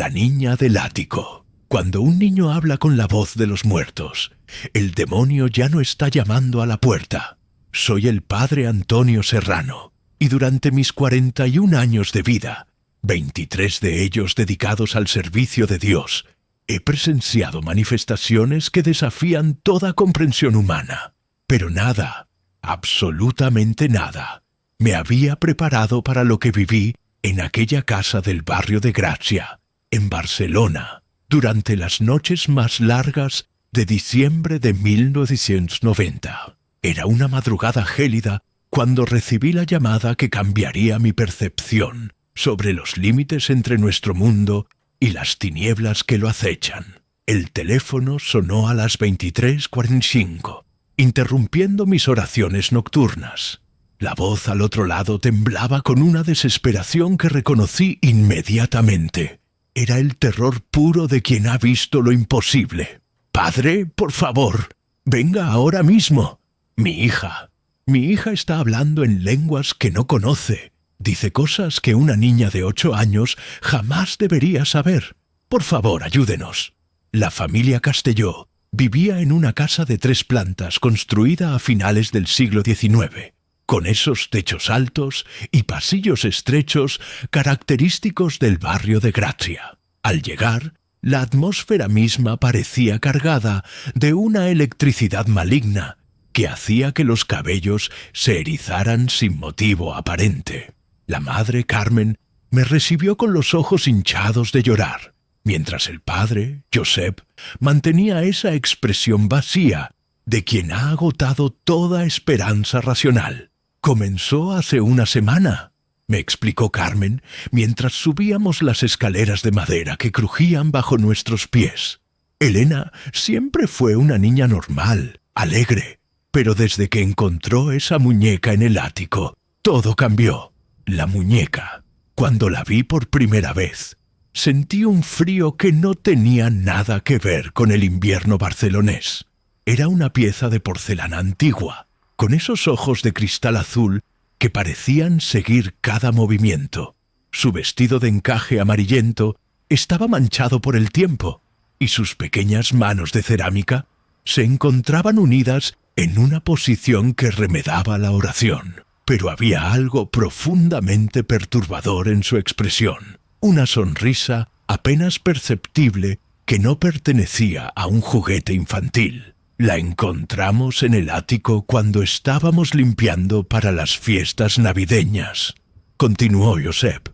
La niña del ático. Cuando un niño habla con la voz de los muertos, el demonio ya no está llamando a la puerta. Soy el padre Antonio Serrano, y durante mis 41 años de vida, 23 de ellos dedicados al servicio de Dios, he presenciado manifestaciones que desafían toda comprensión humana. Pero nada, absolutamente nada, me había preparado para lo que viví en aquella casa del barrio de Gracia, en Barcelona, durante las noches más largas de diciembre de 1990. Era una madrugada gélida cuando recibí la llamada que cambiaría mi percepción sobre los límites entre nuestro mundo y las tinieblas que lo acechan. El teléfono sonó a las 23:45, interrumpiendo mis oraciones nocturnas. La voz al otro lado temblaba con una desesperación que reconocí inmediatamente. Era el terror puro de quien ha visto lo imposible. «Padre, por favor, venga ahora mismo. Mi hija está hablando en lenguas que no conoce. Dice cosas que una niña de 8 años jamás debería saber. Por favor, ayúdenos». La familia Castelló vivía en una casa de 3 plantas construida a finales del siglo XIX, con esos techos altos y pasillos estrechos característicos del barrio de Gracia. Al llegar, la atmósfera misma parecía cargada de una electricidad maligna que hacía que los cabellos se erizaran sin motivo aparente. La madre Carmen me recibió con los ojos hinchados de llorar, mientras el padre, Josep, mantenía esa expresión vacía de quien ha agotado toda esperanza racional. «Comenzó hace una semana», me explicó Carmen, mientras subíamos las escaleras de madera que crujían bajo nuestros pies. «Elena siempre fue una niña normal, alegre, pero desde que encontró esa muñeca en el ático, todo cambió. La muñeca, cuando la vi por primera vez, sentí un frío que no tenía nada que ver con el invierno barcelonés. Era una pieza de porcelana antigua, con esos ojos de cristal azul que parecían seguir cada movimiento. Su vestido de encaje amarillento estaba manchado por el tiempo, y sus pequeñas manos de cerámica se encontraban unidas en una posición que remedaba la oración. Pero había algo profundamente perturbador en su expresión, una sonrisa apenas perceptible que no pertenecía a un juguete infantil. La encontramos en el ático cuando estábamos limpiando para las fiestas navideñas», continuó Josep.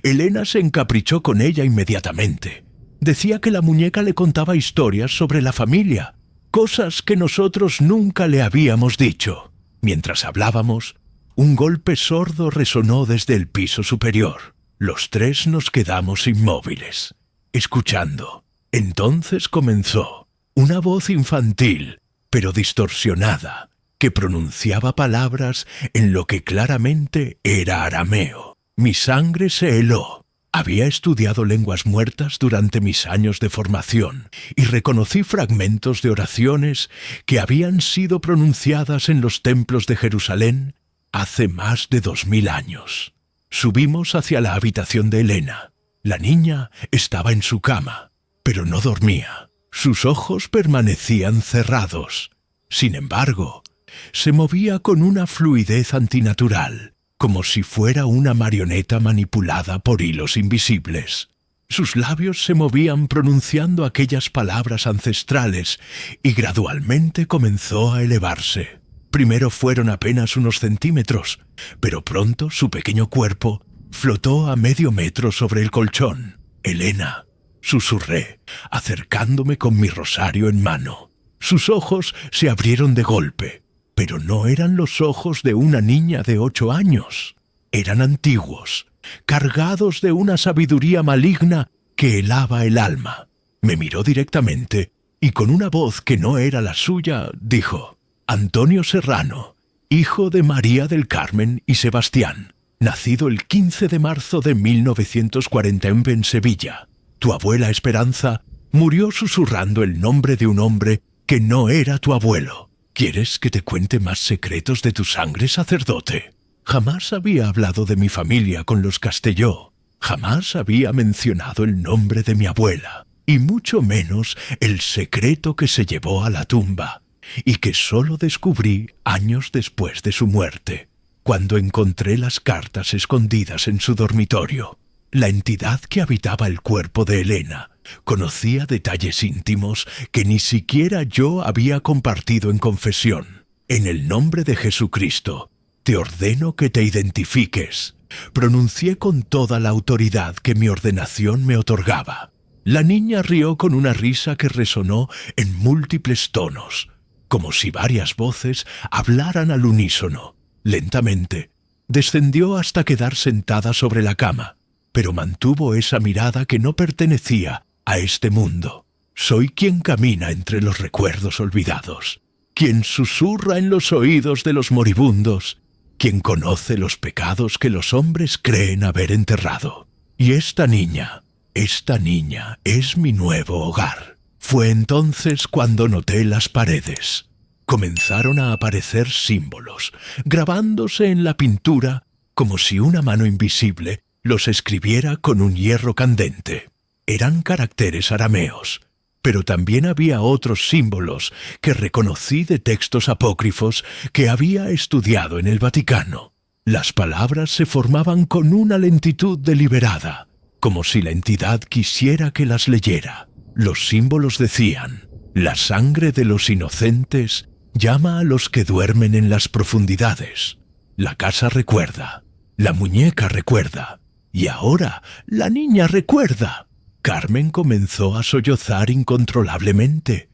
«Elena se encaprichó con ella inmediatamente. Decía que la muñeca le contaba historias sobre la familia, cosas que nosotros nunca le habíamos dicho. Mientras hablábamos, un golpe sordo resonó desde el piso superior. Los 3 nos quedamos inmóviles, escuchando. Entonces comenzó una voz infantil, pero distorsionada, que pronunciaba palabras en lo que claramente era arameo. Mi sangre se heló. Había estudiado lenguas muertas durante mis años de formación y reconocí fragmentos de oraciones que habían sido pronunciadas en los templos de Jerusalén hace más de 2000 años. Subimos hacia la habitación de Elena. La niña estaba en su cama, pero no dormía. Sus ojos permanecían cerrados. Sin embargo, se movía con una fluidez antinatural, como si fuera una marioneta manipulada por hilos invisibles. Sus labios se movían pronunciando aquellas palabras ancestrales y gradualmente comenzó a elevarse. Primero fueron apenas unos centímetros, pero pronto su pequeño cuerpo flotó a medio metro sobre el colchón. «Elena», susurré, acercándome con mi rosario en mano. Sus ojos se abrieron de golpe, pero no eran los ojos de una niña de 8 años. Eran antiguos, cargados de una sabiduría maligna que helaba el alma. Me miró directamente y con una voz que no era la suya, dijo: «Antonio Serrano, hijo de María del Carmen y Sebastián, nacido el 15 de marzo de 1940 en Sevilla. Tu abuela Esperanza murió susurrando el nombre de un hombre que no era tu abuelo. ¿Quieres que te cuente más secretos de tu sangre, sacerdote?» Jamás había hablado de mi familia con los Castelló, Jamás había mencionado el nombre de mi abuela, y mucho menos el secreto que se llevó a la tumba, y que solo descubrí años después de su muerte, cuando encontré las cartas escondidas en su dormitorio. La entidad que habitaba el cuerpo de Elena conocía detalles íntimos que ni siquiera yo había compartido en confesión. En el nombre de Jesucristo, te ordeno que te identifiques, pronuncié con toda la autoridad que mi ordenación me otorgaba. La niña rió con una risa que resonó en múltiples tonos, como si varias voces hablaran al unísono. Lentamente, descendió hasta quedar sentada sobre la cama, pero mantuvo esa mirada que no pertenecía a este mundo. Soy quien camina entre los recuerdos olvidados, quien susurra en los oídos de los moribundos, quien conoce los pecados que los hombres creen haber enterrado. Y esta niña es mi nuevo hogar. Fue entonces cuando noté las paredes. Comenzaron a aparecer símbolos, grabándose en la pintura como si una mano invisible los escribiera con un hierro candente. Eran caracteres arameos, pero también había otros símbolos que reconocí de textos apócrifos que había estudiado en el Vaticano. Las palabras se formaban con una lentitud deliberada, como si la entidad quisiera que las leyera. Los símbolos decían: la sangre de los inocentes llama a los que duermen en las profundidades. La casa recuerda, la muñeca recuerda, y ahora la niña recuerda. Carmen comenzó a sollozar incontrolablemente,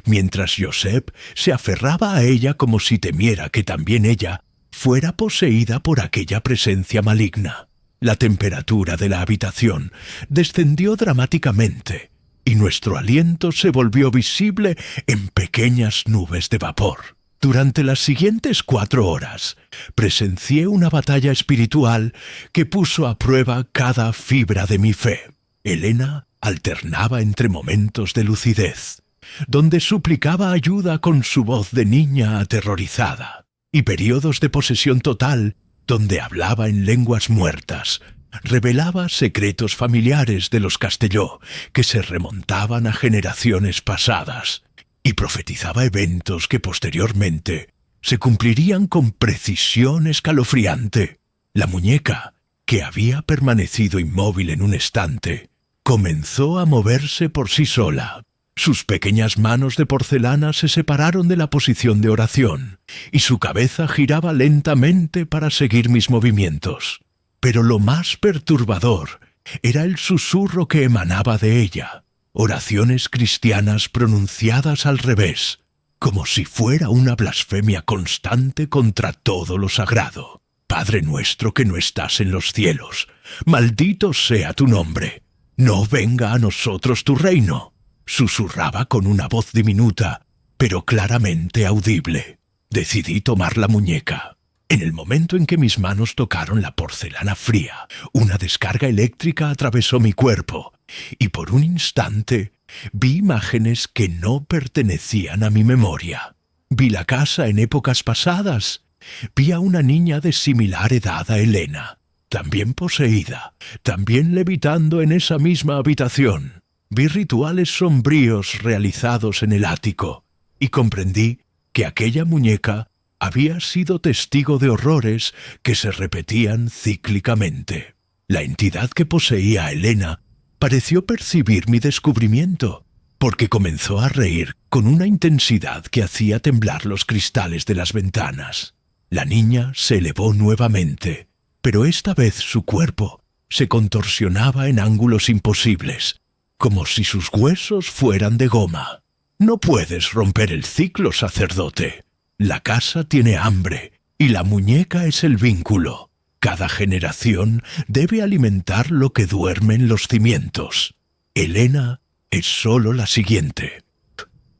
mientras Josep se aferraba a ella como si temiera que también ella fuera poseída por aquella presencia maligna. La temperatura de la habitación descendió dramáticamente, y nuestro aliento se volvió visible en pequeñas nubes de vapor. Durante las siguientes 4 horas, presencié una batalla espiritual que puso a prueba cada fibra de mi fe. Elena alternaba entre momentos de lucidez, donde suplicaba ayuda con su voz de niña aterrorizada, y periodos de posesión total, donde hablaba en lenguas muertas, revelaba secretos familiares de los Castelló que se remontaban a generaciones pasadas, y profetizaba eventos que posteriormente se cumplirían con precisión escalofriante. La muñeca, que había permanecido inmóvil en un estante, comenzó a moverse por sí sola. Sus pequeñas manos de porcelana se separaron de la posición de oración, y su cabeza giraba lentamente para seguir mis movimientos. Pero lo más perturbador era el susurro que emanaba de ella, oraciones cristianas pronunciadas al revés, como si fuera una blasfemia constante contra todo lo sagrado. Padre nuestro que no estás en los cielos, maldito sea tu nombre. No venga a nosotros tu reino, susurraba con una voz diminuta, pero claramente audible. Decidí tomar la muñeca. En el momento en que mis manos tocaron la porcelana fría, una descarga eléctrica atravesó mi cuerpo, y por un instante vi imágenes que no pertenecían a mi memoria. Vi la casa en épocas pasadas. Vi a una niña de similar edad a Elena, también poseída, también levitando en esa misma habitación. Vi rituales sombríos realizados en el ático, y comprendí que aquella muñeca había sido testigo de horrores que se repetían cíclicamente. La entidad que poseía a Elena pareció percibir mi descubrimiento, porque comenzó a reír con una intensidad que hacía temblar los cristales de las ventanas. La niña se elevó nuevamente, pero esta vez su cuerpo se contorsionaba en ángulos imposibles, como si sus huesos fueran de goma. No puedes romper el ciclo, sacerdote. La casa tiene hambre, y la muñeca es el vínculo. Cada generación debe alimentar lo que duerme en los cimientos. Elena es solo la siguiente.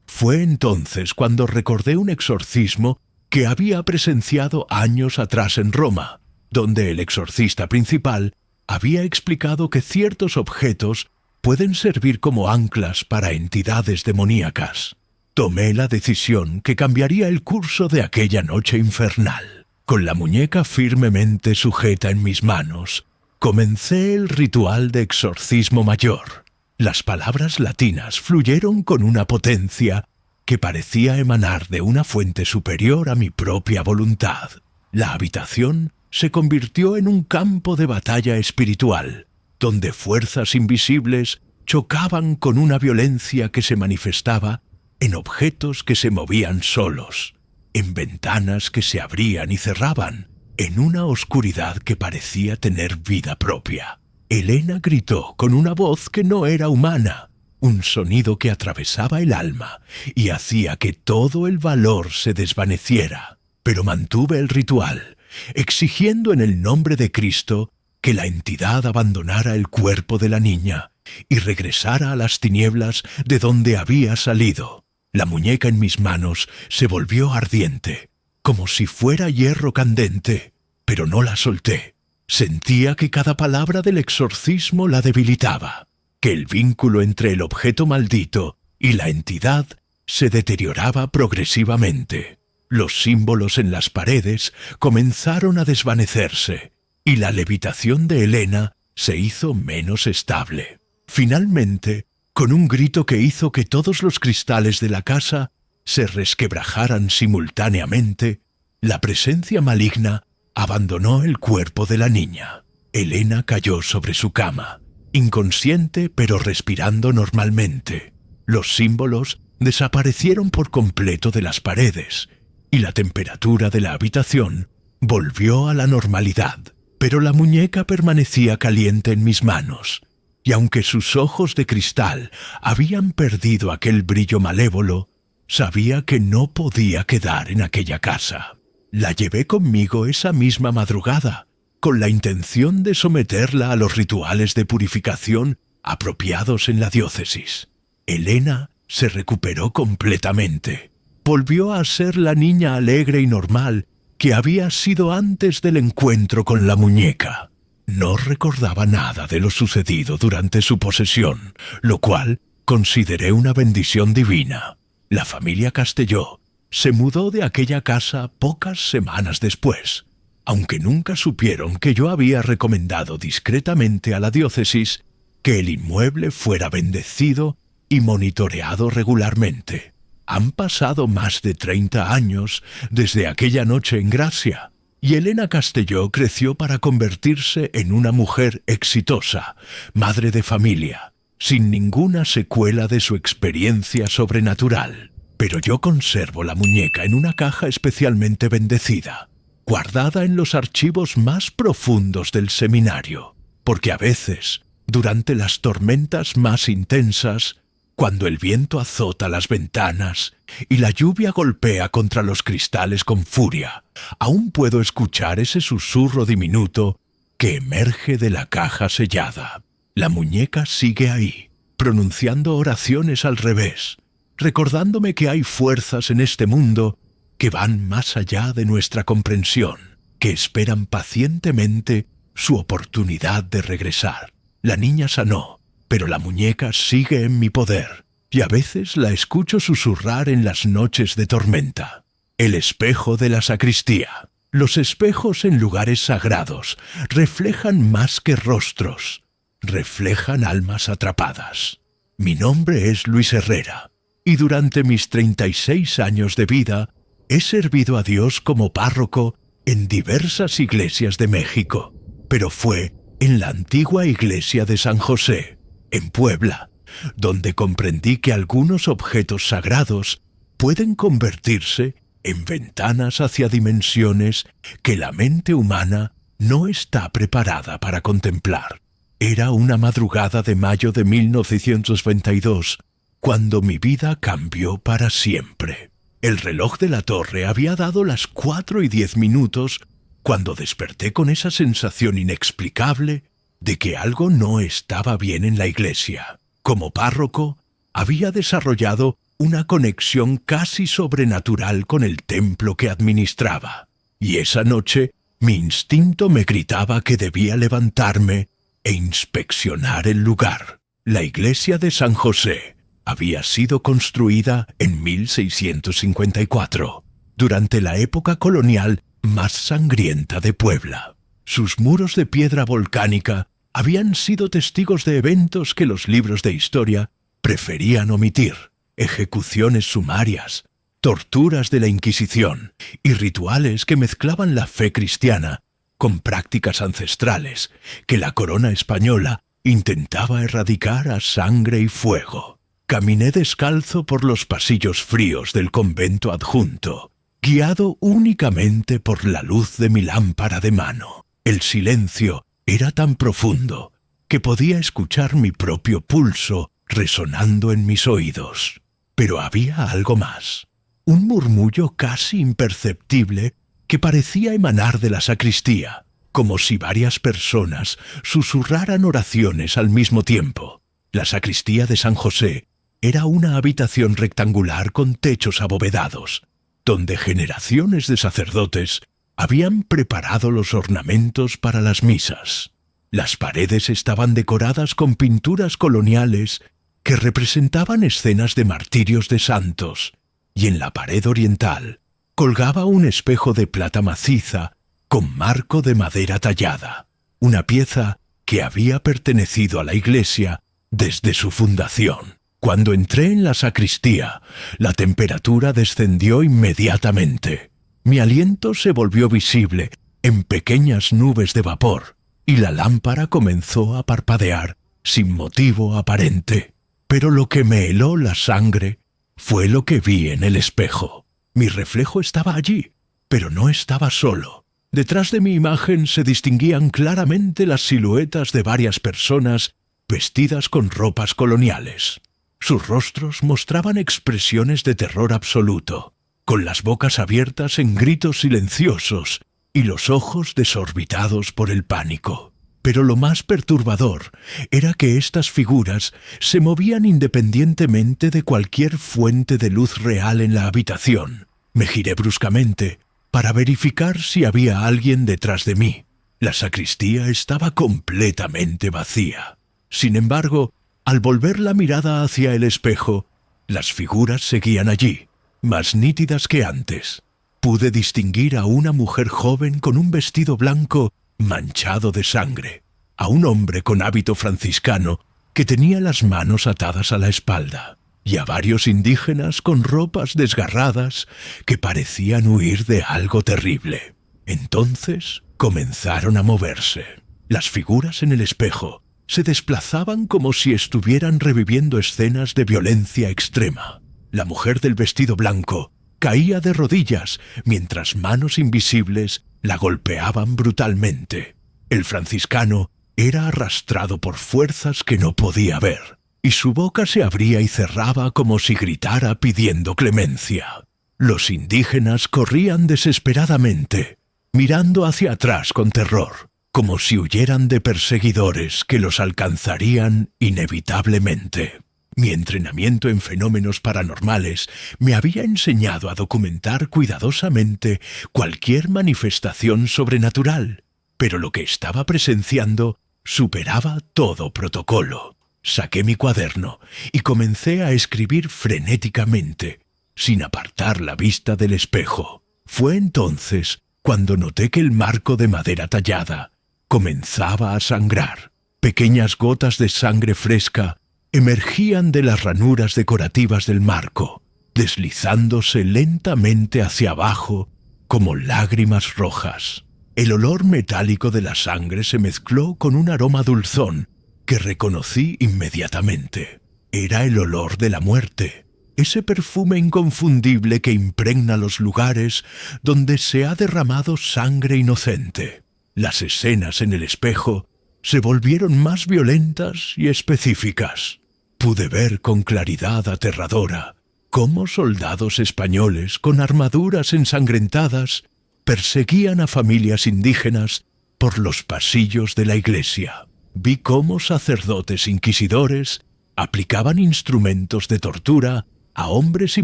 Fue entonces cuando recordé un exorcismo que había presenciado años atrás en Roma, donde el exorcista principal había explicado que ciertos objetos pueden servir como anclas para entidades demoníacas. Tomé la decisión que cambiaría el curso de aquella noche infernal. Con la muñeca firmemente sujeta en mis manos, Comencé el ritual de exorcismo mayor. Las palabras latinas fluyeron con una potencia que parecía emanar de una fuente superior a mi propia voluntad. La habitación se convirtió en un campo de batalla espiritual, donde fuerzas invisibles chocaban con una violencia que se manifestaba en objetos que se movían solos, en ventanas que se abrían y cerraban, en una oscuridad que parecía tener vida propia. Elena gritó con una voz que no era humana, un sonido que atravesaba el alma y hacía que todo el valor se desvaneciera. Pero mantuve el ritual, exigiendo en el nombre de Cristo que la entidad abandonara el cuerpo de la niña y regresara a las tinieblas de donde había salido. La muñeca en mis manos se volvió ardiente, como si fuera hierro candente, pero no la solté. Sentía que cada palabra del exorcismo la debilitaba, que el vínculo entre el objeto maldito y la entidad se deterioraba progresivamente. Los símbolos en las paredes comenzaron a desvanecerse y la levitación de Elena se hizo menos estable. Finalmente, con un grito que hizo que todos los cristales de la casa se resquebrajaran simultáneamente, la presencia maligna abandonó el cuerpo de la niña. Elena cayó sobre su cama, inconsciente pero respirando normalmente. Los símbolos desaparecieron por completo de las paredes y la temperatura de la habitación volvió a la normalidad. Pero la muñeca permanecía caliente en mis manos, y aunque sus ojos de cristal habían perdido aquel brillo malévolo, sabía que no podía quedar en aquella casa. La llevé conmigo esa misma madrugada, con la intención de someterla a los rituales de purificación apropiados en la diócesis. Elena se recuperó completamente. Volvió a ser la niña alegre y normal que había sido antes del encuentro con la muñeca. No recordaba nada de lo sucedido durante su posesión, lo cual consideré una bendición divina. La familia Castelló se mudó de aquella casa pocas semanas después, aunque nunca supieron que yo había recomendado discretamente a la diócesis que el inmueble fuera bendecido y monitoreado regularmente. Han pasado más de 30 años desde aquella noche en gracia, y Elena Castelló creció para convertirse en una mujer exitosa, madre de familia, sin ninguna secuela de su experiencia sobrenatural. Pero yo conservo la muñeca en una caja especialmente bendecida, guardada en los archivos más profundos del seminario, porque a veces, durante las tormentas más intensas, cuando el viento azota las ventanas y la lluvia golpea contra los cristales con furia, aún puedo escuchar ese susurro diminuto que emerge de la caja sellada. La muñeca sigue ahí, pronunciando oraciones al revés, recordándome que hay fuerzas en este mundo que van más allá de nuestra comprensión, que esperan pacientemente su oportunidad de regresar. La niña sanó, pero la muñeca sigue en mi poder, y a veces la escucho susurrar en las noches de tormenta. El espejo de la sacristía. Los espejos en lugares sagrados reflejan más que rostros, reflejan almas atrapadas. Mi nombre es Luis Herrera, y durante mis 36 años de vida he servido a Dios como párroco en diversas iglesias de México, pero fue en la antigua iglesia de San José, en Puebla, donde comprendí que algunos objetos sagrados pueden convertirse en ventanas hacia dimensiones que la mente humana no está preparada para contemplar. Era una madrugada de mayo de 1922, cuando mi vida cambió para siempre. El reloj de la torre había dado las 4:10 cuando desperté con esa sensación inexplicable de que algo no estaba bien en la iglesia. Como párroco, había desarrollado una conexión casi sobrenatural con el templo que administraba, y esa noche mi instinto me gritaba que debía levantarme e inspeccionar el lugar. La iglesia de San José había sido construida en 1654, durante la época colonial más sangrienta de Puebla. Sus muros de piedra volcánica habían sido testigos de eventos que los libros de historia preferían omitir: ejecuciones sumarias, torturas de la Inquisición y rituales que mezclaban la fe cristiana con prácticas ancestrales que la corona española intentaba erradicar a sangre y fuego. Caminé descalzo por los pasillos fríos del convento adjunto, guiado únicamente por la luz de mi lámpara de mano. El silencio era tan profundo que podía escuchar mi propio pulso resonando en mis oídos. Pero había algo más. Un murmullo casi imperceptible que parecía emanar de la sacristía, como si varias personas susurraran oraciones al mismo tiempo. La sacristía de San José era una habitación rectangular con techos abovedados, donde generaciones de sacerdotes habían preparado los ornamentos para las misas. Las paredes estaban decoradas con pinturas coloniales que representaban escenas de martirios de santos, y en la pared oriental colgaba un espejo de plata maciza con marco de madera tallada, una pieza que había pertenecido a la iglesia desde su fundación. Cuando entré en la sacristía, la temperatura descendió inmediatamente. Mi aliento se volvió visible en pequeñas nubes de vapor y la lámpara comenzó a parpadear sin motivo aparente. Pero lo que me heló la sangre fue lo que vi en el espejo. Mi reflejo estaba allí, pero no estaba solo. Detrás de mi imagen se distinguían claramente las siluetas de varias personas vestidas con ropas coloniales. Sus rostros mostraban expresiones de terror absoluto, con las bocas abiertas en gritos silenciosos y los ojos desorbitados por el pánico. Pero lo más perturbador era que estas figuras se movían independientemente de cualquier fuente de luz real en la habitación. Me giré bruscamente para verificar si había alguien detrás de mí. La sacristía estaba completamente vacía. Sin embargo, al volver la mirada hacia el espejo, las figuras seguían allí, más nítidas que antes. Pude distinguir a una mujer joven con un vestido blanco manchado de sangre, a un hombre con hábito franciscano que tenía las manos atadas a la espalda, y a varios indígenas con ropas desgarradas que parecían huir de algo terrible. Entonces comenzaron a moverse. Las figuras en el espejo se desplazaban como si estuvieran reviviendo escenas de violencia extrema. La mujer del vestido blanco caía de rodillas mientras manos invisibles la golpeaban brutalmente. El franciscano era arrastrado por fuerzas que no podía ver, y su boca se abría y cerraba como si gritara pidiendo clemencia. Los indígenas corrían desesperadamente, mirando hacia atrás con terror, como si huyeran de perseguidores que los alcanzarían inevitablemente. Mi entrenamiento en fenómenos paranormales me había enseñado a documentar cuidadosamente cualquier manifestación sobrenatural, pero lo que estaba presenciando superaba todo protocolo. Saqué mi cuaderno y comencé a escribir frenéticamente, sin apartar la vista del espejo. Fue entonces cuando noté que el marco de madera tallada comenzaba a sangrar. Pequeñas gotas de sangre fresca emergían de las ranuras decorativas del marco, deslizándose lentamente hacia abajo como lágrimas rojas. El olor metálico de la sangre se mezcló con un aroma dulzón que reconocí inmediatamente. Era el olor de la muerte, ese perfume inconfundible que impregna los lugares donde se ha derramado sangre inocente. Las escenas en el espejo se volvieron más violentas y específicas. Pude ver con claridad aterradora cómo soldados españoles con armaduras ensangrentadas perseguían a familias indígenas por los pasillos de la iglesia. Vi cómo sacerdotes inquisidores aplicaban instrumentos de tortura a hombres y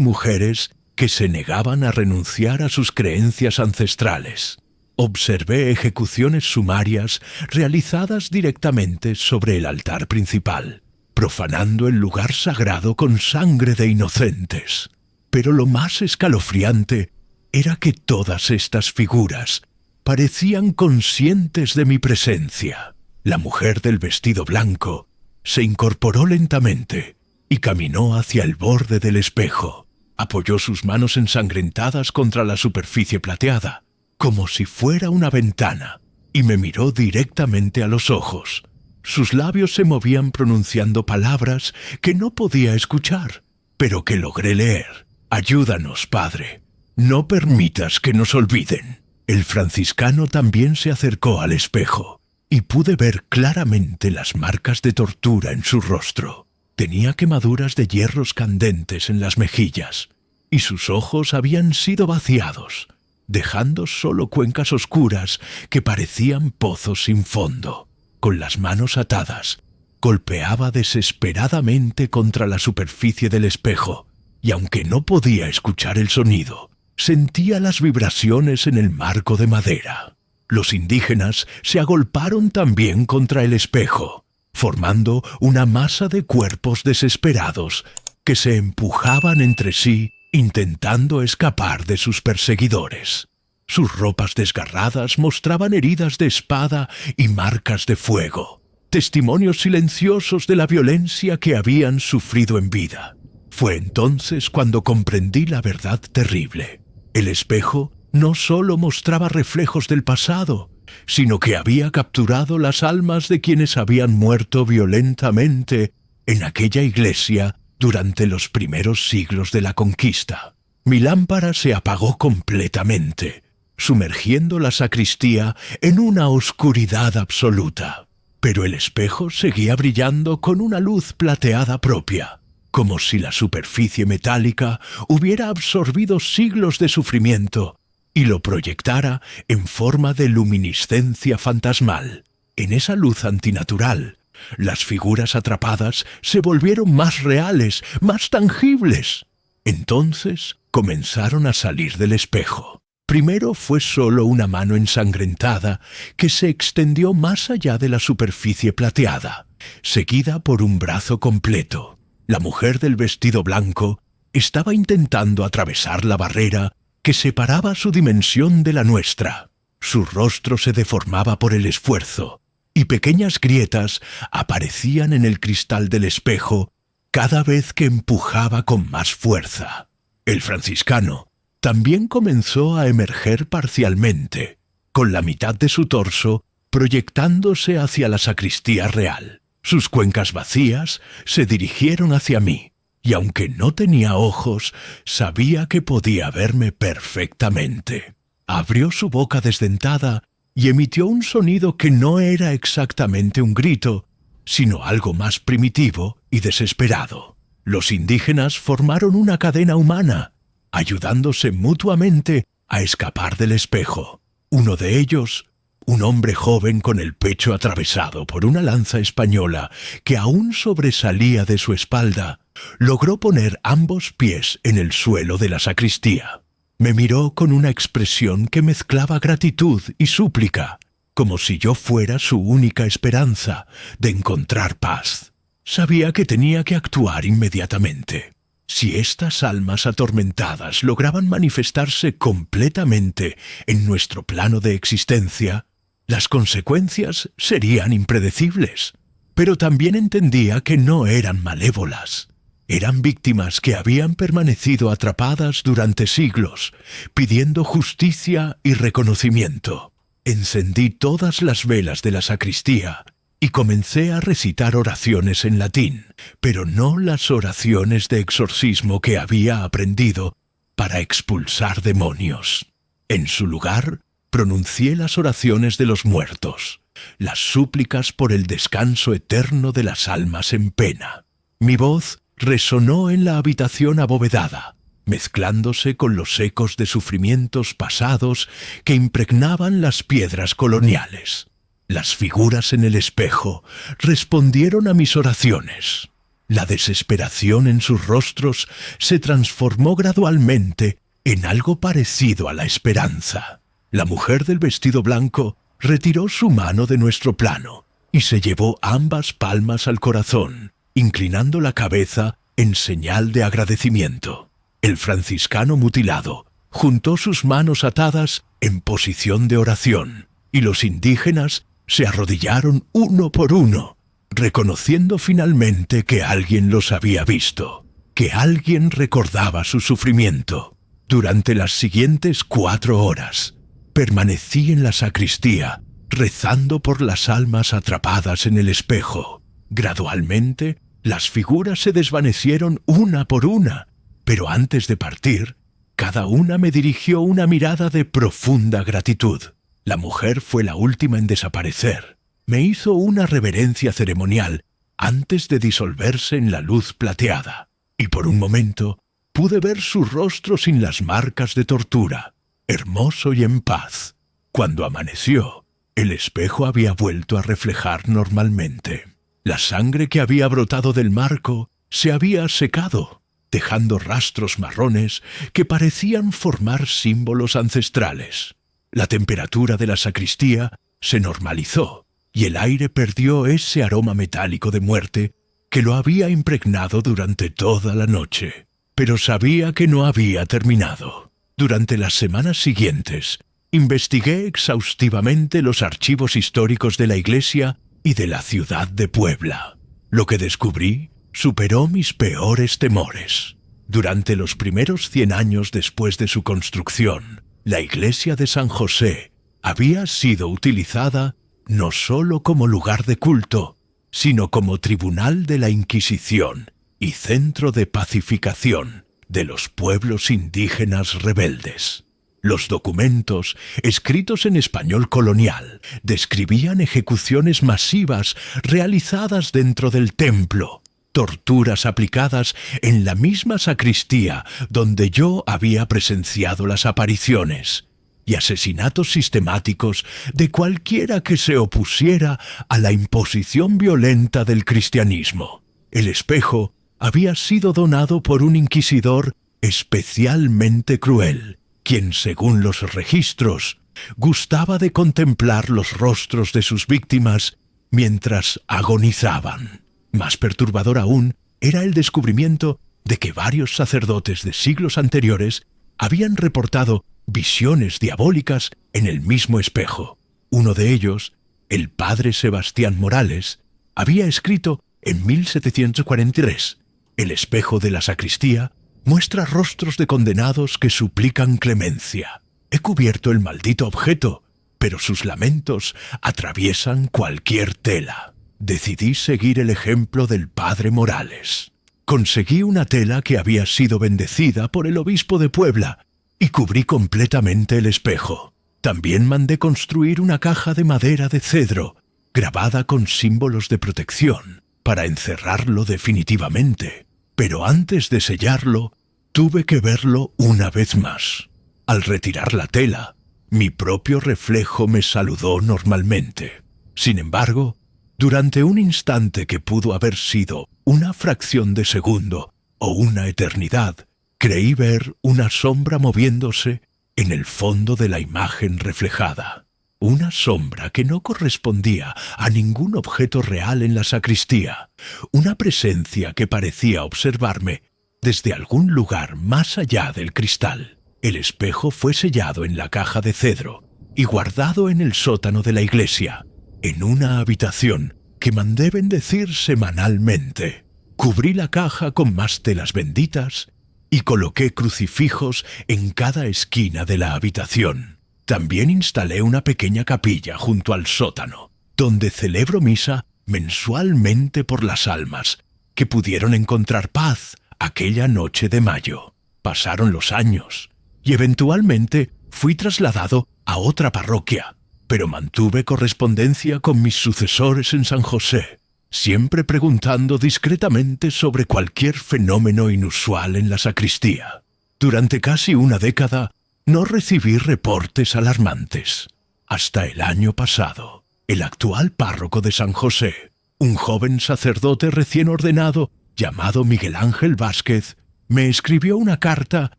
mujeres que se negaban a renunciar a sus creencias ancestrales. Observé ejecuciones sumarias realizadas directamente sobre el altar principal, profanando el lugar sagrado con sangre de inocentes. Pero lo más escalofriante era que todas estas figuras parecían conscientes de mi presencia. La mujer del vestido blanco se incorporó lentamente y caminó hacia el borde del espejo. Apoyó sus manos ensangrentadas contra la superficie plateada, como si fuera una ventana, y me miró directamente a los ojos. Sus labios se movían pronunciando palabras que no podía escuchar, pero que logré leer. Ayúdanos, Padre. No permitas que nos olviden. El franciscano también se acercó al espejo, y pude ver claramente las marcas de tortura en su rostro. Tenía quemaduras de hierros candentes en las mejillas, y sus ojos habían sido vaciados, dejando solo cuencas oscuras que parecían pozos sin fondo. Con las manos atadas, golpeaba desesperadamente contra la superficie del espejo, y aunque no podía escuchar el sonido, sentía las vibraciones en el marco de madera. Los indígenas se agolparon también contra el espejo, formando una masa de cuerpos desesperados que se empujaban entre sí intentando escapar de sus perseguidores. Sus ropas desgarradas mostraban heridas de espada y marcas de fuego, testimonios silenciosos de la violencia que habían sufrido en vida. Fue entonces cuando comprendí la verdad terrible. El espejo no solo mostraba reflejos del pasado, sino que había capturado las almas de quienes habían muerto violentamente en aquella iglesia durante los primeros siglos de la conquista. Mi lámpara se apagó completamente, sumergiendo la sacristía en una oscuridad absoluta. Pero el espejo seguía brillando con una luz plateada propia, como si la superficie metálica hubiera absorbido siglos de sufrimiento y lo proyectara en forma de luminiscencia fantasmal. En esa luz antinatural, las figuras atrapadas se volvieron más reales, más tangibles. Entonces comenzaron a salir del espejo. Primero fue solo una mano ensangrentada que se extendió más allá de la superficie plateada, seguida por un brazo completo. La mujer del vestido blanco estaba intentando atravesar la barrera que separaba su dimensión de la nuestra. Su rostro se deformaba por el esfuerzo, y pequeñas grietas aparecían en el cristal del espejo cada vez que empujaba con más fuerza. El franciscano también comenzó a emerger parcialmente, con la mitad de su torso proyectándose hacia la sacristía real. Sus cuencas vacías se dirigieron hacia mí, y aunque no tenía ojos, sabía que podía verme perfectamente. Abrió su boca desdentada y emitió un sonido que no era exactamente un grito, sino algo más primitivo y desesperado. Los indígenas formaron una cadena humana, ayudándose mutuamente a escapar del espejo. Uno de ellos, un hombre joven con el pecho atravesado por una lanza española que aún sobresalía de su espalda, logró poner ambos pies en el suelo de la sacristía. Me miró con una expresión que mezclaba gratitud y súplica, como si yo fuera su única esperanza de encontrar paz. Sabía que tenía que actuar inmediatamente. Si estas almas atormentadas lograban manifestarse completamente en nuestro plano de existencia, las consecuencias serían impredecibles. Pero también entendía que no eran malévolas. Eran víctimas que habían permanecido atrapadas durante siglos, pidiendo justicia y reconocimiento. Encendí todas las velas de la sacristía y comencé a recitar oraciones en latín, pero no las oraciones de exorcismo que había aprendido para expulsar demonios. En su lugar, pronuncié las oraciones de los muertos, las súplicas por el descanso eterno de las almas en pena. Mi voz resonó en la habitación abovedada, mezclándose con los ecos de sufrimientos pasados que impregnaban las piedras coloniales. Las figuras en el espejo respondieron a mis oraciones. La desesperación en sus rostros se transformó gradualmente en algo parecido a la esperanza. La mujer del vestido blanco retiró su mano de nuestro plano y se llevó ambas palmas al corazón, inclinando la cabeza en señal de agradecimiento. El franciscano mutilado juntó sus manos atadas en posición de oración, y los indígenas se arrodillaron uno por uno, reconociendo finalmente que alguien los había visto, que alguien recordaba su sufrimiento. Durante las siguientes 4 horas, permanecí en la sacristía, rezando por las almas atrapadas en el espejo. Gradualmente, las figuras se desvanecieron una por una, pero antes de partir, cada una me dirigió una mirada de profunda gratitud. La mujer fue la última en desaparecer. Me hizo una reverencia ceremonial antes de disolverse en la luz plateada, y por un momento pude ver su rostro sin las marcas de tortura, hermoso y en paz. Cuando amaneció, el espejo había vuelto a reflejar normalmente. La sangre que había brotado del marco se había secado, dejando rastros marrones que parecían formar símbolos ancestrales. La temperatura de la sacristía se normalizó y el aire perdió ese aroma metálico de muerte que lo había impregnado durante toda la noche. Pero sabía que no había terminado. Durante las semanas siguientes, investigué exhaustivamente los archivos históricos de la iglesia y de la ciudad de Puebla. Lo que descubrí superó mis peores temores. Durante los primeros 100 años después de su construcción, la iglesia de San José había sido utilizada no solo como lugar de culto, sino como tribunal de la Inquisición y centro de pacificación de los pueblos indígenas rebeldes. Los documentos, escritos en español colonial, describían ejecuciones masivas realizadas dentro del templo, torturas aplicadas en la misma sacristía donde yo había presenciado las apariciones, y asesinatos sistemáticos de cualquiera que se opusiera a la imposición violenta del cristianismo. El espejo había sido donado por un inquisidor especialmente cruel, quien, según los registros, gustaba de contemplar los rostros de sus víctimas mientras agonizaban. Más perturbador aún era el descubrimiento de que varios sacerdotes de siglos anteriores habían reportado visiones diabólicas en el mismo espejo. Uno de ellos, el padre Sebastián Morales, había escrito en 1743: «El espejo de la sacristía muestra rostros de condenados que suplican clemencia. He cubierto el maldito objeto, pero sus lamentos atraviesan cualquier tela». Decidí seguir el ejemplo del padre Morales. Conseguí una tela que había sido bendecida por el obispo de Puebla y cubrí completamente el espejo. También mandé construir una caja de madera de cedro, grabada con símbolos de protección, para encerrarlo definitivamente. Pero antes de sellarlo, tuve que verlo una vez más. Al retirar la tela, mi propio reflejo me saludó normalmente. Sin embargo, durante un instante que pudo haber sido una fracción de segundo o una eternidad, creí ver una sombra moviéndose en el fondo de la imagen reflejada. Una sombra que no correspondía a ningún objeto real en la sacristía. Una presencia que parecía observarme desde algún lugar más allá del cristal. El espejo fue sellado en la caja de cedro y guardado en el sótano de la iglesia, en una habitación que mandé bendecir semanalmente. Cubrí la caja con más telas benditas y coloqué crucifijos en cada esquina de la habitación. También instalé una pequeña capilla junto al sótano, donde celebro misa mensualmente por las almas que pudieron encontrar paz aquella noche de mayo. Pasaron los años y eventualmente fui trasladado a otra parroquia, pero mantuve correspondencia con mis sucesores en San José, siempre preguntando discretamente sobre cualquier fenómeno inusual en la sacristía. Durante casi una década no recibí reportes alarmantes. Hasta el año pasado, el actual párroco de San José, un joven sacerdote recién ordenado llamado Miguel Ángel Vázquez, me escribió una carta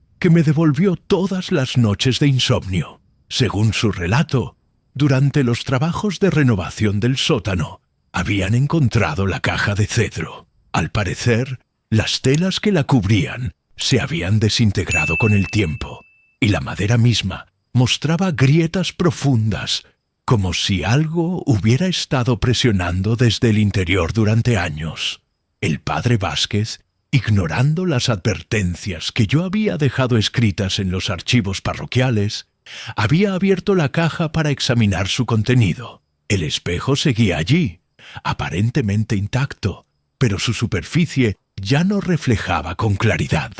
que me devolvió todas las noches de insomnio. Según su relato, durante los trabajos de renovación del sótano, habían encontrado la caja de cedro. Al parecer, las telas que la cubrían se habían desintegrado con el tiempo, y la madera misma mostraba grietas profundas, como si algo hubiera estado presionando desde el interior durante años. El padre Vázquez, ignorando las advertencias que yo había dejado escritas en los archivos parroquiales, había abierto la caja para examinar su contenido. El espejo seguía allí, aparentemente intacto, pero su superficie ya no reflejaba con claridad.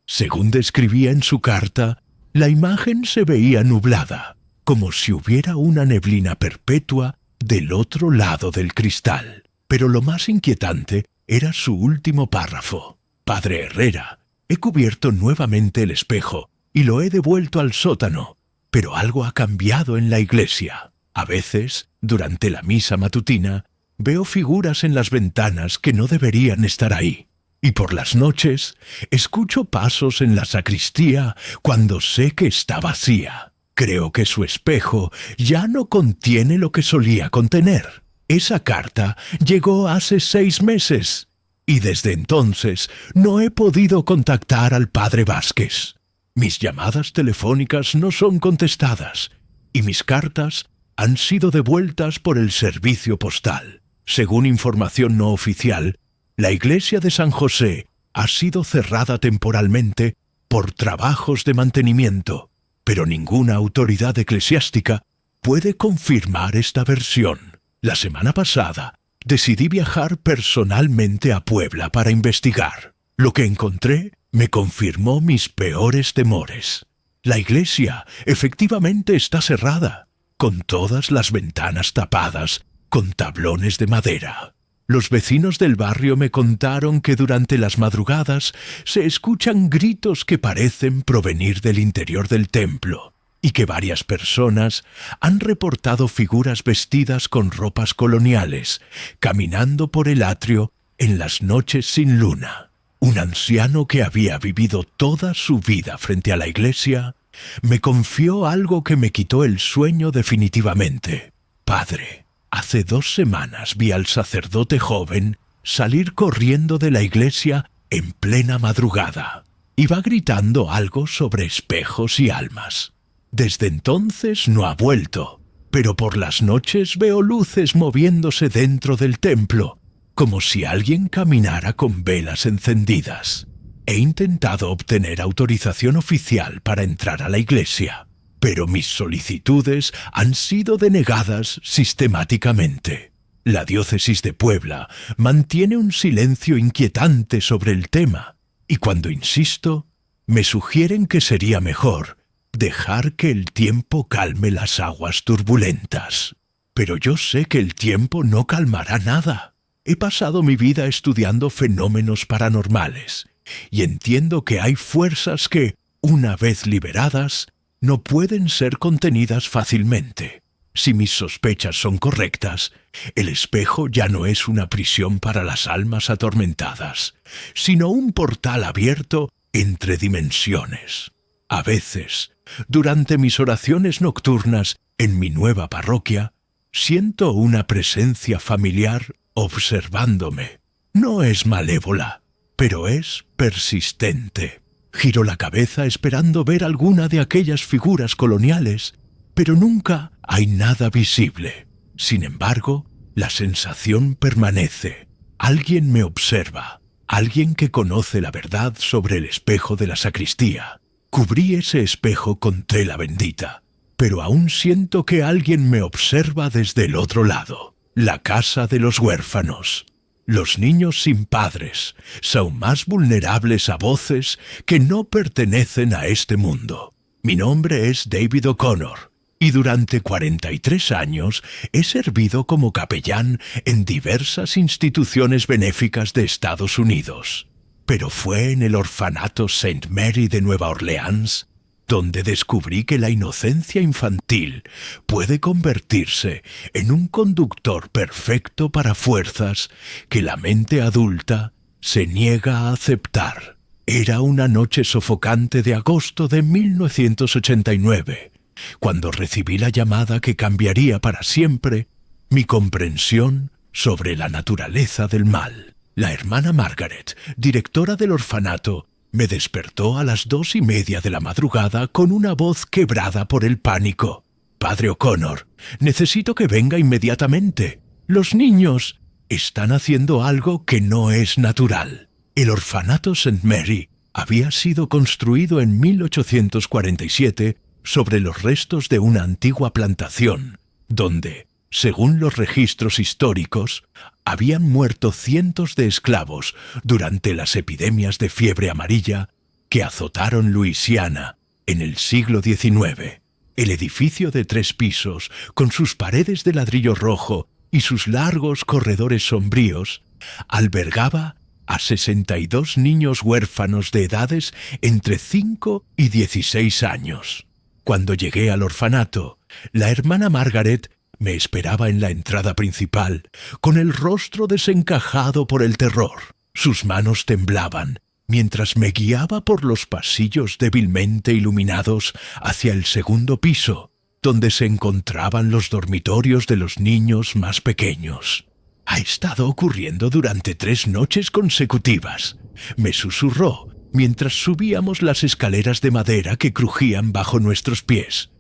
Según describía en su carta, la imagen se veía nublada, como si hubiera una neblina perpetua del otro lado del cristal. Pero lo más inquietante era su último párrafo. Padre Herrera, he cubierto nuevamente el espejo y lo he devuelto al sótano, pero algo ha cambiado en la iglesia. A veces, durante la misa matutina, veo figuras en las ventanas que no deberían estar ahí. Y por las noches, escucho pasos en la sacristía cuando sé que está vacía. Creo que su espejo ya no contiene lo que solía contener. Esa carta llegó hace 6 meses, y desde entonces no he podido contactar al padre Vázquez. Mis llamadas telefónicas no son contestadas, y mis cartas han sido devueltas por el servicio postal. Según información no oficial, la iglesia de San José ha sido cerrada temporalmente por trabajos de mantenimiento, pero ninguna autoridad eclesiástica puede confirmar esta versión. La semana pasada decidí viajar personalmente a Puebla para investigar. Lo que encontré me confirmó mis peores temores. La iglesia efectivamente está cerrada, con todas las ventanas tapadas con tablones de madera. Los vecinos del barrio me contaron que durante las madrugadas se escuchan gritos que parecen provenir del interior del templo y que varias personas han reportado figuras vestidas con ropas coloniales caminando por el atrio en las noches sin luna. Un anciano que había vivido toda su vida frente a la iglesia me confió algo que me quitó el sueño definitivamente. Padre, hace 2 semanas vi al sacerdote joven salir corriendo de la iglesia en plena madrugada. Iba gritando algo sobre espejos y almas. Desde entonces no ha vuelto, pero por las noches veo luces moviéndose dentro del templo, como si alguien caminara con velas encendidas. He intentado obtener autorización oficial para entrar a la iglesia, pero mis solicitudes han sido denegadas sistemáticamente. La diócesis de Puebla mantiene un silencio inquietante sobre el tema, y cuando insisto, me sugieren que sería mejor dejar que el tiempo calme las aguas turbulentas. Pero yo sé que el tiempo no calmará nada. He pasado mi vida estudiando fenómenos paranormales, y entiendo que hay fuerzas que, una vez liberadas, no pueden ser contenidas fácilmente. Si mis sospechas son correctas, el espejo ya no es una prisión para las almas atormentadas, sino un portal abierto entre dimensiones. A veces, durante mis oraciones nocturnas en mi nueva parroquia, siento una presencia familiar observándome. No es malévola, pero es persistente. Giro la cabeza esperando ver alguna de aquellas figuras coloniales, pero nunca hay nada visible. Sin embargo, la sensación permanece. Alguien me observa, alguien que conoce la verdad sobre el espejo de la sacristía. Cubrí ese espejo con tela bendita, pero aún siento que alguien me observa desde el otro lado. La casa de los huérfanos. Los niños sin padres son más vulnerables a voces que no pertenecen a este mundo. Mi nombre es David O'Connor, y durante 43 años he servido como capellán en diversas instituciones benéficas de Estados Unidos. Pero fue en el orfanato St. Mary de Nueva Orleans donde descubrí que la inocencia infantil puede convertirse en un conductor perfecto para fuerzas que la mente adulta se niega a aceptar. Era una noche sofocante de agosto de 1989, cuando recibí la llamada que cambiaría para siempre mi comprensión sobre la naturaleza del mal. La hermana Margaret, directora del orfanato, Me despertó a las 2:30 de la madrugada con una voz quebrada por el pánico. «Padre O'Connor, necesito que venga inmediatamente. Los niños están haciendo algo que no es natural». El orfanato St. Mary había sido construido en 1847 sobre los restos de una antigua plantación, donde, según los registros históricos, habían muerto cientos de esclavos durante las epidemias de fiebre amarilla que azotaron Luisiana en el siglo XIX. El edificio de 3 pisos, con sus paredes de ladrillo rojo y sus largos corredores sombríos, albergaba a 62 niños huérfanos de edades entre 5 y 16 años. Cuando llegué al orfanato, la hermana Margaret me esperaba en la entrada principal, con el rostro desencajado por el terror. Sus manos temblaban mientras me guiaba por los pasillos débilmente iluminados hacia el segundo piso, donde se encontraban los dormitorios de los niños más pequeños. «Ha estado ocurriendo durante 3 noches consecutivas», me susurró mientras subíamos las escaleras de madera que crujían bajo nuestros pies.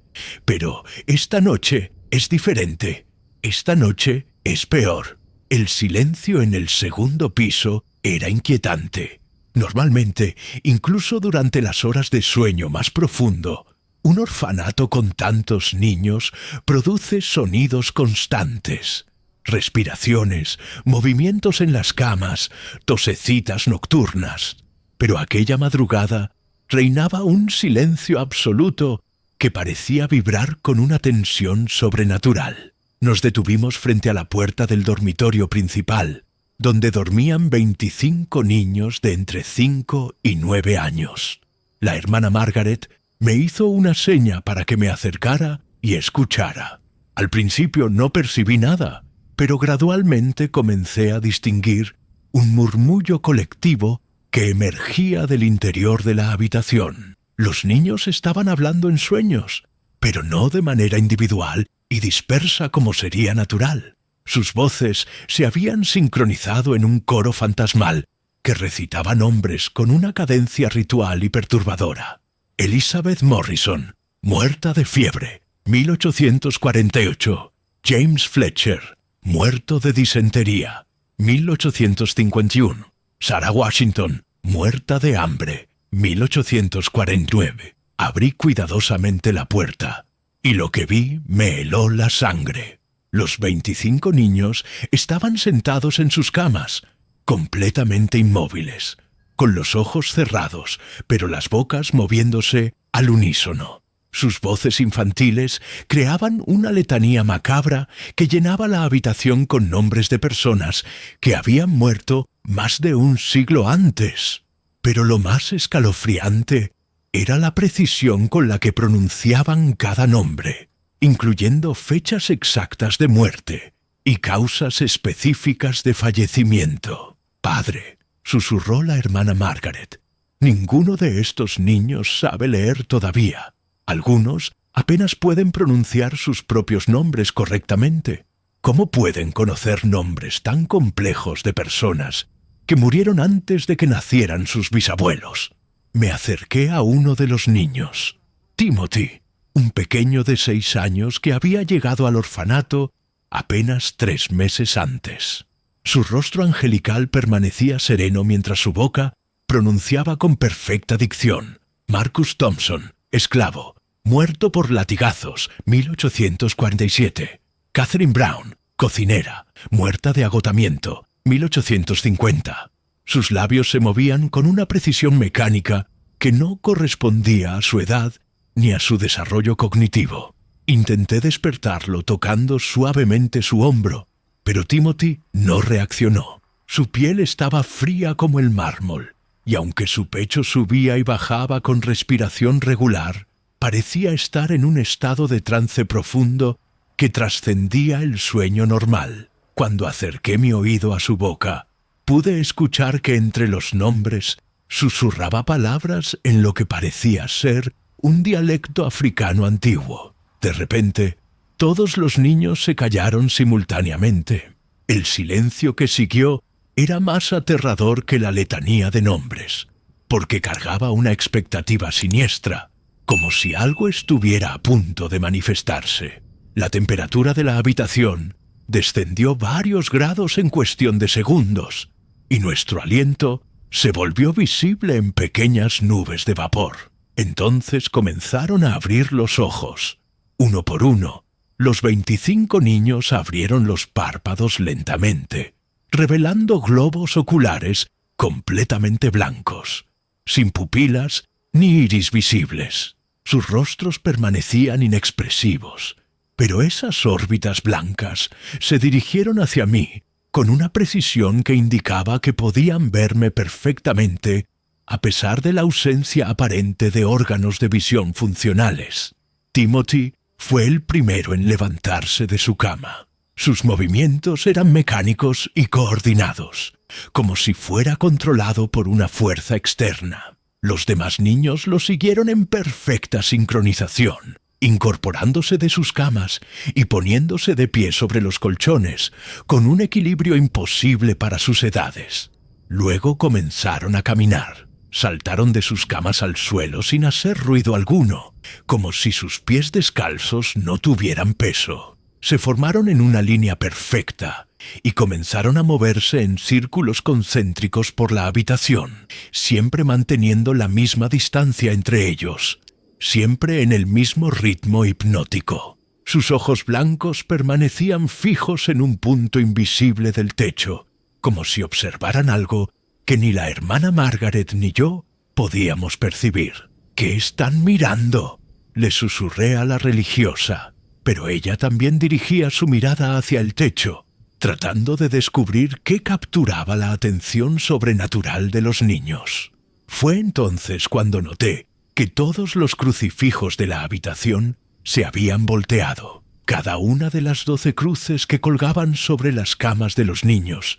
«Pero esta noche es diferente. Esta noche es peor». El silencio en el segundo piso era inquietante. Normalmente, incluso durante las horas de sueño más profundo, un orfanato con tantos niños produce sonidos constantes. Respiraciones, movimientos en las camas, tosecitas nocturnas. Pero aquella madrugada reinaba un silencio absoluto que parecía vibrar con una tensión sobrenatural. Nos detuvimos frente a la puerta del dormitorio principal, donde dormían 25 niños de entre 5 y 9 años. La hermana Margaret me hizo una seña para que me acercara y escuchara. Al principio no percibí nada, pero gradualmente comencé a distinguir un murmullo colectivo que emergía del interior de la habitación. Los niños estaban hablando en sueños, pero no de manera individual y dispersa como sería natural. Sus voces se habían sincronizado en un coro fantasmal que recitaba nombres con una cadencia ritual y perturbadora. Elizabeth Morrison, muerta de fiebre, 1848. James Fletcher, muerto de disentería, 1851. Sarah Washington, muerta de hambre, 1849. Abrí cuidadosamente la puerta, y lo que vi me heló la sangre. Los 25 niños estaban sentados en sus camas, completamente inmóviles, con los ojos cerrados, pero las bocas moviéndose al unísono. Sus voces infantiles creaban una letanía macabra que llenaba la habitación con nombres de personas que habían muerto más de un siglo antes. Pero lo más escalofriante era la precisión con la que pronunciaban cada nombre, incluyendo fechas exactas de muerte y causas específicas de fallecimiento. «Padre», susurró la hermana Margaret, «ninguno de estos niños sabe leer todavía. Algunos apenas pueden pronunciar sus propios nombres correctamente. ¿Cómo pueden conocer nombres tan complejos de personas que murieron antes de que nacieran sus bisabuelos?» Me acerqué a uno de los niños, Timothy, un pequeño de 6 años que había llegado al orfanato apenas 3 meses antes. Su rostro angelical permanecía sereno mientras su boca pronunciaba con perfecta dicción: Marcus Thompson, esclavo, muerto por latigazos, 1847. Catherine Brown, cocinera, muerta de agotamiento, 1850. Sus labios se movían con una precisión mecánica que no correspondía a su edad ni a su desarrollo cognitivo. Intenté despertarlo tocando suavemente su hombro, pero Timothy no reaccionó. Su piel estaba fría como el mármol, y aunque su pecho subía y bajaba con respiración regular, parecía estar en un estado de trance profundo que trascendía el sueño normal. Cuando acerqué mi oído a su boca, pude escuchar que entre los nombres susurraba palabras en lo que parecía ser un dialecto africano antiguo. De repente, todos los niños se callaron simultáneamente. El silencio que siguió era más aterrador que la letanía de nombres. porque cargaba una expectativa siniestra, como si algo estuviera a punto de manifestarse. La temperatura de la habitación descendió varios grados en cuestión de segundos, y nuestro aliento se volvió visible en pequeñas nubes de vapor. Entonces comenzaron a abrir los ojos. Uno por uno, los 25 niños abrieron los párpados lentamente, revelando globos oculares completamente blancos, sin pupilas ni iris visibles. Sus rostros permanecían inexpresivos, pero esas órbitas blancas se dirigieron hacia mí con una precisión que indicaba que podían verme perfectamente a pesar de la ausencia aparente de órganos de visión funcionales. Timothy fue el primero en levantarse de su cama. Sus movimientos eran mecánicos y coordinados, como si fuera controlado por una fuerza externa. Los demás niños lo siguieron en perfecta sincronización, incorporándose de sus camas y poniéndose de pie sobre los colchones, con un equilibrio imposible para sus edades. Luego comenzaron a caminar. Saltaron de sus camas al suelo sin hacer ruido alguno, como si sus pies descalzos no tuvieran peso. Se formaron en una línea perfecta y comenzaron a moverse en círculos concéntricos por la habitación, siempre manteniendo la misma distancia entre ellos, siempre en el mismo ritmo hipnótico. Sus ojos blancos permanecían fijos en un punto invisible del techo, como si observaran algo que ni la hermana Margaret ni yo podíamos percibir. «¿Qué están mirando?», le susurré a la religiosa, pero ella también dirigía su mirada hacia el techo, tratando de descubrir qué capturaba la atención sobrenatural de los niños. Fue entonces cuando noté que todos los crucifijos de la habitación se habían volteado. Cada una de las 12 cruces que colgaban sobre las camas de los niños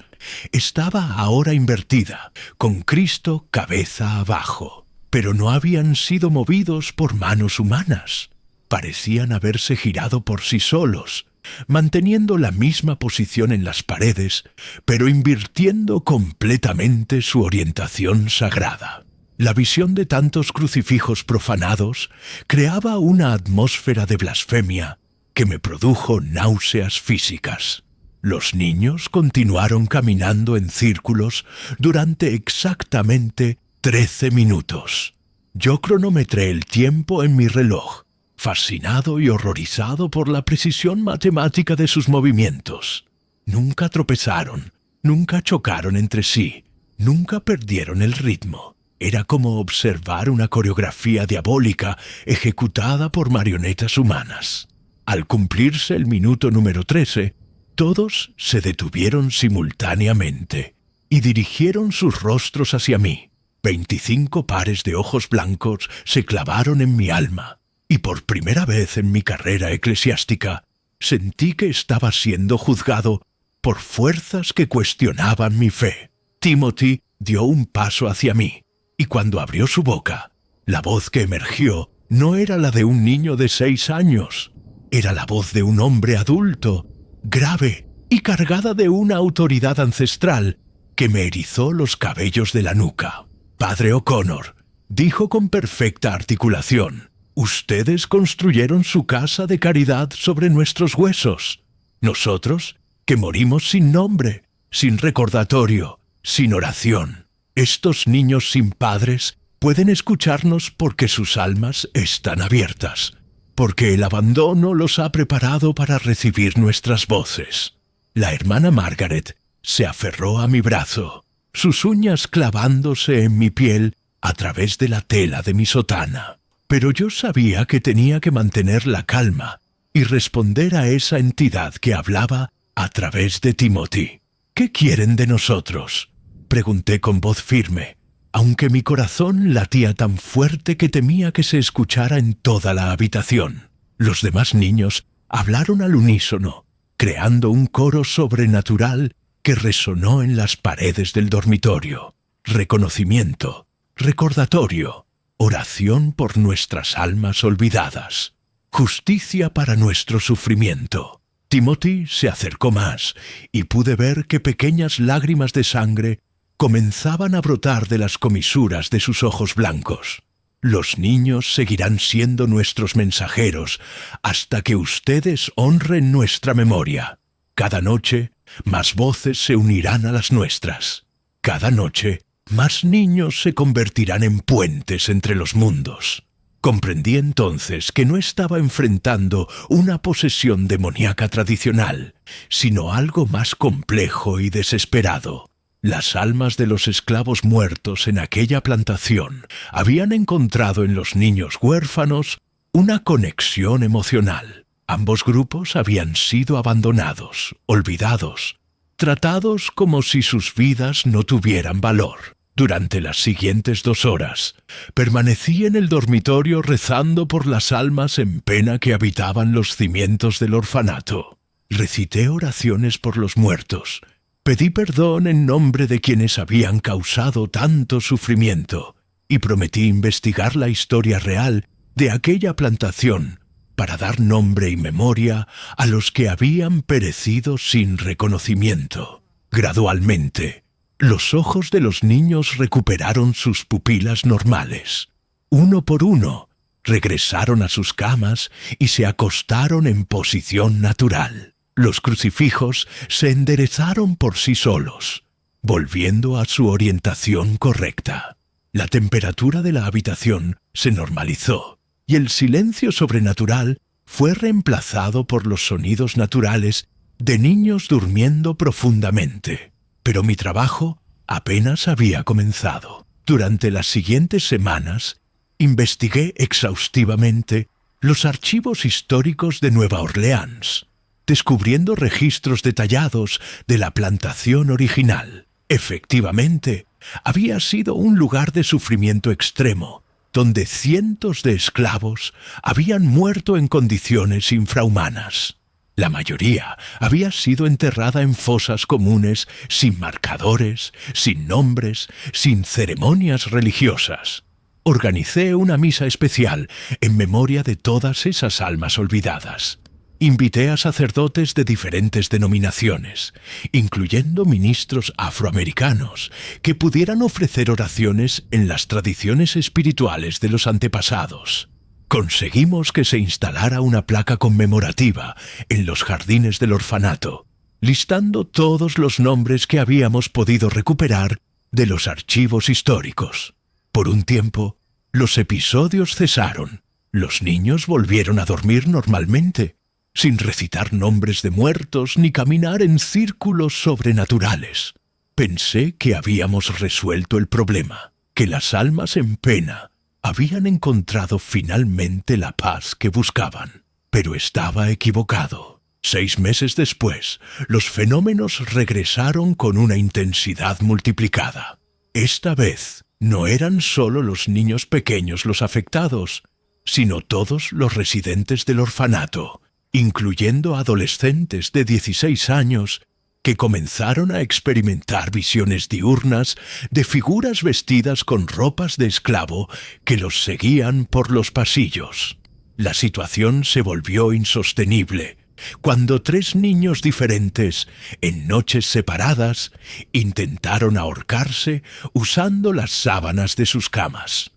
estaba ahora invertida, con Cristo cabeza abajo. Pero no habían sido movidos por manos humanas. Parecían haberse girado por sí solos, manteniendo la misma posición en las paredes, pero invirtiendo completamente su orientación sagrada. La visión de tantos crucifijos profanados creaba una atmósfera de blasfemia que me produjo náuseas físicas. Los niños continuaron caminando en círculos durante exactamente 13 minutos. Yo cronometré el tiempo en mi reloj, fascinado y horrorizado por la precisión matemática de sus movimientos. Nunca tropezaron, nunca chocaron entre sí, nunca perdieron el ritmo. Era como observar una coreografía diabólica ejecutada por marionetas humanas. Al cumplirse el minuto número 13, todos se detuvieron simultáneamente y dirigieron sus rostros hacia mí. 25 pares de ojos blancos se clavaron en mi alma, y por primera vez en mi carrera eclesiástica sentí que estaba siendo juzgado por fuerzas que cuestionaban mi fe. Timothy dio un paso hacia mí, y cuando abrió su boca, la voz que emergió no era la de un niño de 6 años. Era la voz de un hombre adulto, grave y cargada de una autoridad ancestral que me erizó los cabellos de la nuca. «Padre O'Connor», dijo con perfecta articulación, «ustedes construyeron su casa de caridad sobre nuestros huesos. Nosotros, que morimos sin nombre, sin recordatorio, sin oración. Estos niños sin padres pueden escucharnos porque sus almas están abiertas, porque el abandono los ha preparado para recibir nuestras voces». La hermana Margaret se aferró a mi brazo, sus uñas clavándose en mi piel a través de la tela de mi sotana. Pero yo sabía que tenía que mantener la calma y responder a esa entidad que hablaba a través de Timothy. «¿Qué quieren de nosotros?», pregunté con voz firme, aunque mi corazón latía tan fuerte que temía que se escuchara en toda la habitación. Los demás niños hablaron al unísono, creando un coro sobrenatural que resonó en las paredes del dormitorio. Reconocimiento, recordatorio, oración por nuestras almas olvidadas, justicia para nuestro sufrimiento. Timothy se acercó más y pude ver que pequeñas lágrimas de sangre comenzaban a brotar de las comisuras de sus ojos blancos. Los niños seguirán siendo nuestros mensajeros hasta que ustedes honren nuestra memoria. Cada noche, más voces se unirán a las nuestras. Cada noche, más niños se convertirán en puentes entre los mundos. Comprendí entonces que no estaba enfrentando una posesión demoníaca tradicional, sino algo más complejo y desesperado. Las almas de los esclavos muertos en aquella plantación habían encontrado en los niños huérfanos una conexión emocional. Ambos grupos habían sido abandonados, olvidados, tratados como si sus vidas no tuvieran valor. Durante las siguientes 2 horas, permanecí en el dormitorio rezando por las almas en pena que habitaban los cimientos del orfanato. Recité oraciones por los muertos. Pedí perdón en nombre de quienes habían causado tanto sufrimiento y prometí investigar la historia real de aquella plantación para dar nombre y memoria a los que habían perecido sin reconocimiento. Gradualmente, los ojos de los niños recuperaron sus pupilas normales. Uno por uno, regresaron a sus camas y se acostaron en posición natural. Los crucifijos se enderezaron por sí solos, volviendo a su orientación correcta. La temperatura de la habitación se normalizó y el silencio sobrenatural fue reemplazado por los sonidos naturales de niños durmiendo profundamente. Pero mi trabajo apenas había comenzado. Durante las siguientes semanas, investigué exhaustivamente los archivos históricos de Nueva Orleans, descubriendo registros detallados de la plantación original. Efectivamente, había sido un lugar de sufrimiento extremo, donde cientos de esclavos habían muerto en condiciones infrahumanas. La mayoría había sido enterrada en fosas comunes, sin marcadores, sin nombres, sin ceremonias religiosas. Organicé una misa especial en memoria de todas esas almas olvidadas. Invité a sacerdotes de diferentes denominaciones, incluyendo ministros afroamericanos, que pudieran ofrecer oraciones en las tradiciones espirituales de los antepasados. Conseguimos que se instalara una placa conmemorativa en los jardines del orfanato, listando todos los nombres que habíamos podido recuperar de los archivos históricos. Por un tiempo, los episodios cesaron. Los niños volvieron a dormir normalmente, sin recitar nombres de muertos ni caminar en círculos sobrenaturales. Pensé que habíamos resuelto el problema, que las almas en pena habían encontrado finalmente la paz que buscaban. Pero estaba equivocado. 6 meses después, los fenómenos regresaron con una intensidad multiplicada. Esta vez, no eran solo los niños pequeños los afectados, sino todos los residentes del orfanato, incluyendo adolescentes de 16 años que comenzaron a experimentar visiones diurnas de figuras vestidas con ropas de esclavo que los seguían por los pasillos. La situación se volvió insostenible cuando 3 niños diferentes, en noches separadas, intentaron ahorcarse usando las sábanas de sus camas.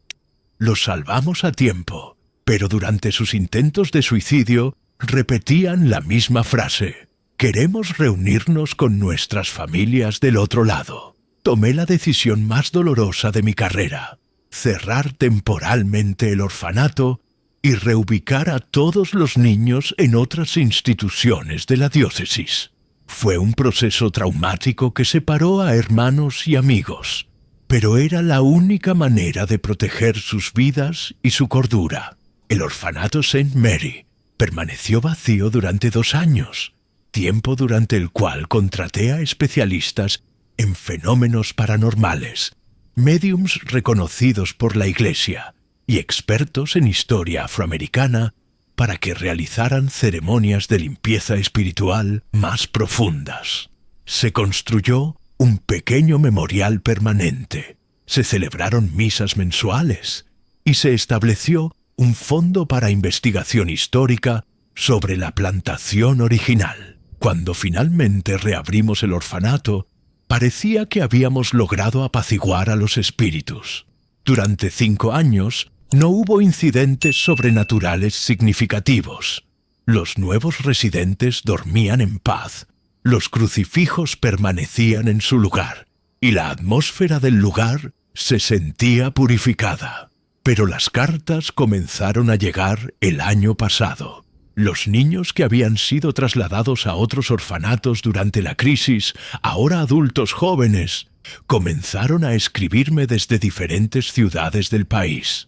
Los salvamos a tiempo, pero durante sus intentos de suicidio repetían la misma frase: «Queremos reunirnos con nuestras familias del otro lado». Tomé la decisión más dolorosa de mi carrera: cerrar temporalmente el orfanato y reubicar a todos los niños en otras instituciones de la diócesis. Fue un proceso traumático que separó a hermanos y amigos, pero era la única manera de proteger sus vidas y su cordura. El orfanato St. Mary permaneció vacío durante 2 años, tiempo durante el cual contraté a especialistas en fenómenos paranormales, médiums reconocidos por la Iglesia y expertos en historia afroamericana para que realizaran ceremonias de limpieza espiritual más profundas. Se construyó un pequeño memorial permanente, se celebraron misas mensuales y se estableció un fondo para investigación histórica sobre la plantación original. Cuando finalmente reabrimos el orfanato, Parecía que habíamos logrado apaciguar a los espíritus. Durante 5 años no hubo incidentes sobrenaturales significativos. Los nuevos residentes dormían en paz, los crucifijos permanecían en su lugar y la atmósfera del lugar se sentía purificada. Pero las cartas comenzaron a llegar el año pasado. Los niños que habían sido trasladados a otros orfanatos durante la crisis, ahora adultos jóvenes, comenzaron a escribirme desde diferentes ciudades del país.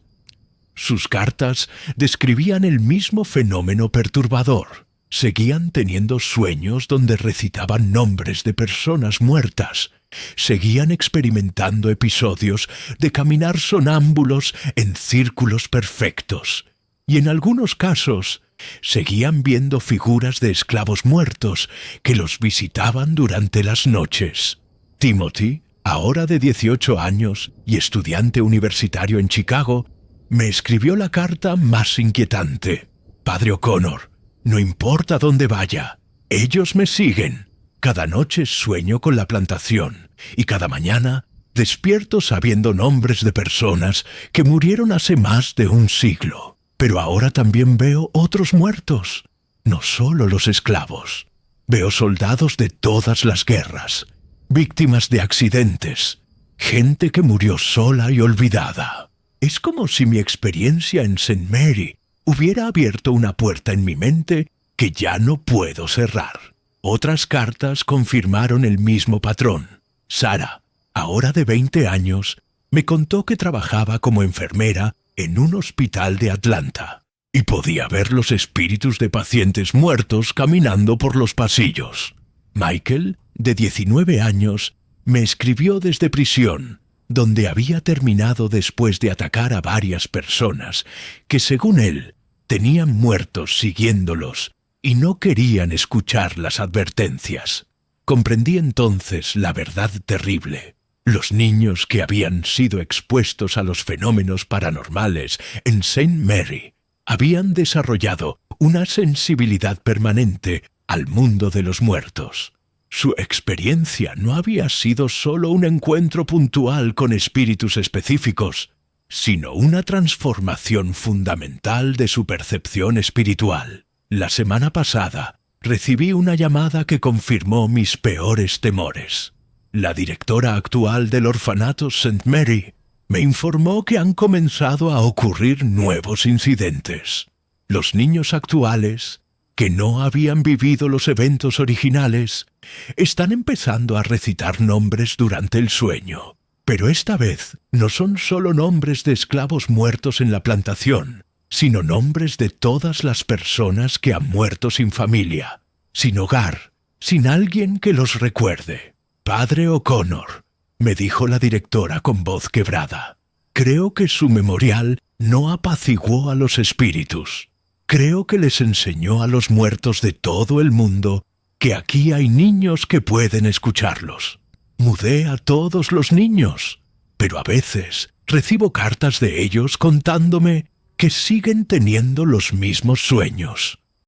Sus cartas describían el mismo fenómeno perturbador. Seguían teniendo sueños donde recitaban nombres de personas muertas. Seguían experimentando episodios de caminar sonámbulos en círculos perfectos. Y en algunos casos, seguían viendo figuras de esclavos muertos que los visitaban durante las noches. Timothy, ahora de 18 años y estudiante universitario en Chicago, me escribió la carta más inquietante. Padre O'Connor, no importa dónde vaya, ellos me siguen. Cada noche sueño con la plantación y cada mañana despierto sabiendo nombres de personas que murieron hace más de un siglo. Pero ahora también veo otros muertos, no solo los esclavos. Veo soldados de todas las guerras, víctimas de accidentes, gente que murió sola y olvidada. Es como si mi experiencia en St. Mary hubiera abierto una puerta en mi mente que ya no puedo cerrar. Otras cartas confirmaron el mismo patrón. Sara, ahora de 20 años, me contó que trabajaba como enfermera en un hospital de Atlanta y podía ver los espíritus de pacientes muertos caminando por los pasillos. Michael, de 19 años, me escribió desde prisión, donde había terminado después de atacar a varias personas que, según él, tenían muertos siguiéndolos y no querían escuchar las advertencias. Comprendí entonces la verdad terrible. Los niños que habían sido expuestos a los fenómenos paranormales en St. Mary habían desarrollado una sensibilidad permanente al mundo de los muertos. Su experiencia no había sido solo un encuentro puntual con espíritus específicos, sino una transformación fundamental de su percepción espiritual. La semana pasada recibí una llamada que confirmó mis peores temores. La directora actual del orfanato St. Mary me informó que han comenzado a ocurrir nuevos incidentes. Los niños actuales, que no habían vivido los eventos originales, están empezando a recitar nombres durante el sueño. Pero esta vez no son solo nombres de esclavos muertos en la plantación, sino nombres de todas las personas que han muerto sin familia, sin hogar, sin alguien que los recuerde. Padre O'Connor, me dijo la directora con voz quebrada, creo que su memorial no apaciguó a los espíritus. Creo que les enseñó a los muertos de todo el mundo que aquí hay niños que pueden escucharlos. Mudé a todos los niños, pero a veces recibo cartas de ellos contándome que siguen teniendo los mismos sueños.